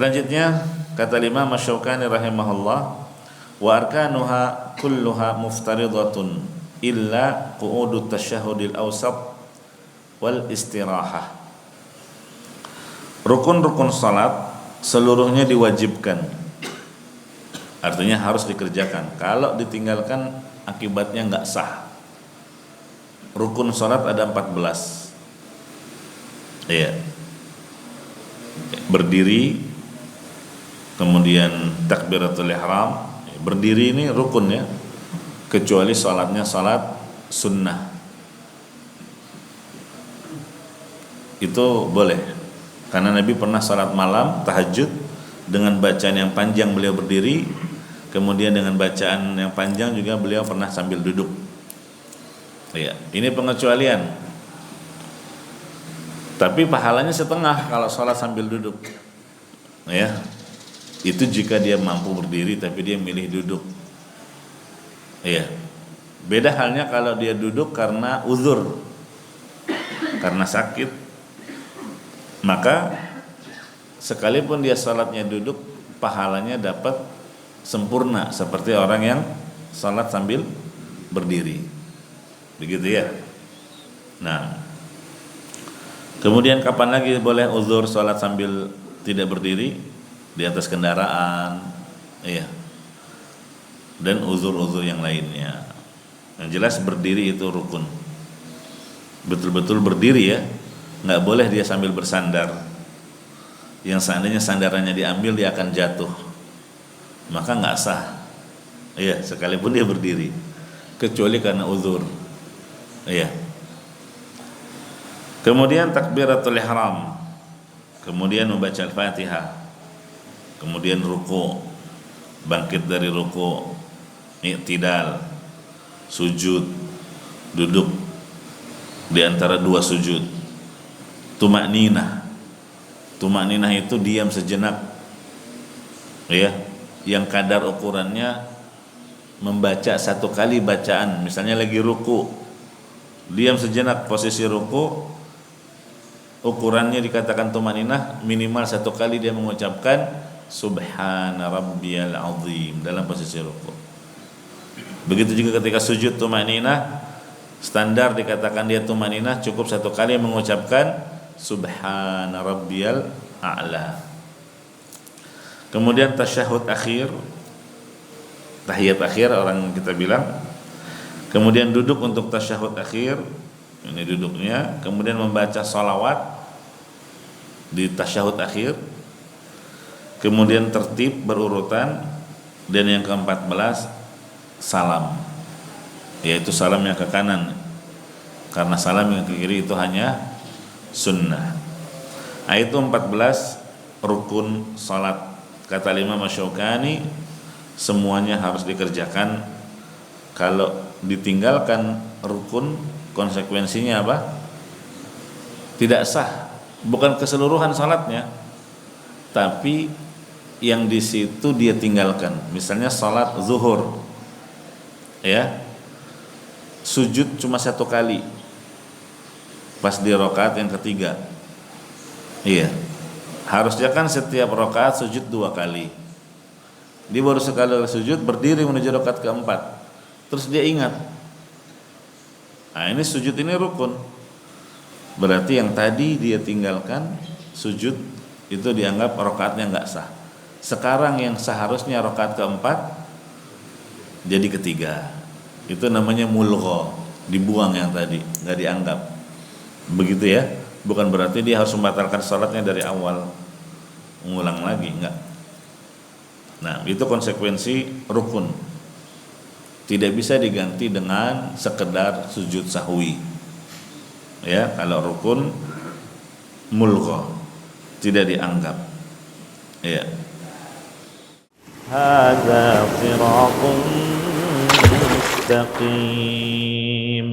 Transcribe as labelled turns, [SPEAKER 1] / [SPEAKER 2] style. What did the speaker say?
[SPEAKER 1] Selanjutnya kata Imam Asy-Syaukani rahimahullah, wa arkanuha kulluha muftaridatun illa qu'udut tasyahhudil awsat wal istirahah. Rukun-rukun salat seluruhnya diwajibkan, artinya harus dikerjakan. Kalau ditinggalkan akibatnya nggak sah. Rukun salat ada 14. Iya. Berdiri, kemudian takbiratul ihram. Berdiri ini rukun ya, kecuali salatnya salat sunnah. Itu boleh, karena Nabi pernah salat malam tahajud dengan bacaan yang panjang beliau berdiri, kemudian dengan bacaan yang panjang juga beliau pernah sambil duduk. Ya, ini pengecualian. Tapi pahalanya setengah kalau salat sambil duduk. Ya. Itu jika dia mampu berdiri tapi dia milih duduk. Iya. Beda halnya kalau dia duduk karena uzur, karena sakit, maka sekalipun dia salatnya duduk, pahalanya dapat sempurna seperti orang yang salat sambil berdiri. Begitu ya. Nah, kemudian kapan lagi boleh uzur salat sambil tidak berdiri? Di atas kendaraan, iya, dan uzur-uzur yang lainnya. Yang jelas berdiri itu rukun, betul-betul berdiri ya, nggak boleh dia sambil bersandar. Yang seandainya sandarannya diambil dia akan jatuh, maka nggak sah. Iya, sekalipun dia berdiri, kecuali karena uzur. Iya. Kemudian takbiratul ihram, kemudian membaca Al-Fatihah. Kemudian ruku, bangkit dari ruku, i'tidal, sujud, duduk di antara dua sujud, tumakninah. Tumakninah itu diam sejenak, ya, yang kadar ukurannya membaca satu kali bacaan. Misalnya lagi ruku, diam sejenak posisi ruku, ukurannya dikatakan tumakninah minimal satu kali dia mengucapkan Subhana rabbiyal azim dalam posisi ruku. Begitu juga ketika sujud tumakninah, standar dikatakan dia tumakninah cukup satu kali mengucapkan Subhana rabbiyal a'la. Kemudian tasyahud akhir, tahiyat akhir orang kita bilang. Kemudian duduk untuk tasyahud akhir, ini duduknya. Kemudian membaca salawat di tasyahud akhir. Kemudian tertib berurutan, dan yang ke-14 salam, yaitu salam yang ke kanan, karena salam yang ke kiri itu hanya sunnah. Itu 14 rukun salat. Kata Imam Asy-Syaukani, semuanya harus dikerjakan. Kalau ditinggalkan rukun, konsekuensinya apa? Tidak sah. Bukan keseluruhan salatnya, tapi yang di situ dia tinggalkan. Misalnya salat zuhur, ya, sujud cuma satu kali pas di rakaat yang ketiga. Iya, harusnya kan setiap rakaat sujud 2 kali. Dia baru sekali sujud, berdiri menuju rakaat keempat, terus dia ingat, nah ini sujud ini rukun, berarti yang tadi dia tinggalkan sujud itu dianggap rakaatnya nggak sah. Sekarang yang seharusnya rakaat keempat jadi ketiga, itu namanya mulgha, dibuang yang tadi, nggak dianggap. Begitu ya, bukan berarti dia harus membatalkan salatnya dari awal, mengulang lagi, enggak. Nah, itu konsekuensi rukun. Tidak bisa diganti dengan sekedar sujud sahwi. Ya, kalau rukun mulgha tidak dianggap. Ya. Hadza siratun mustaqim.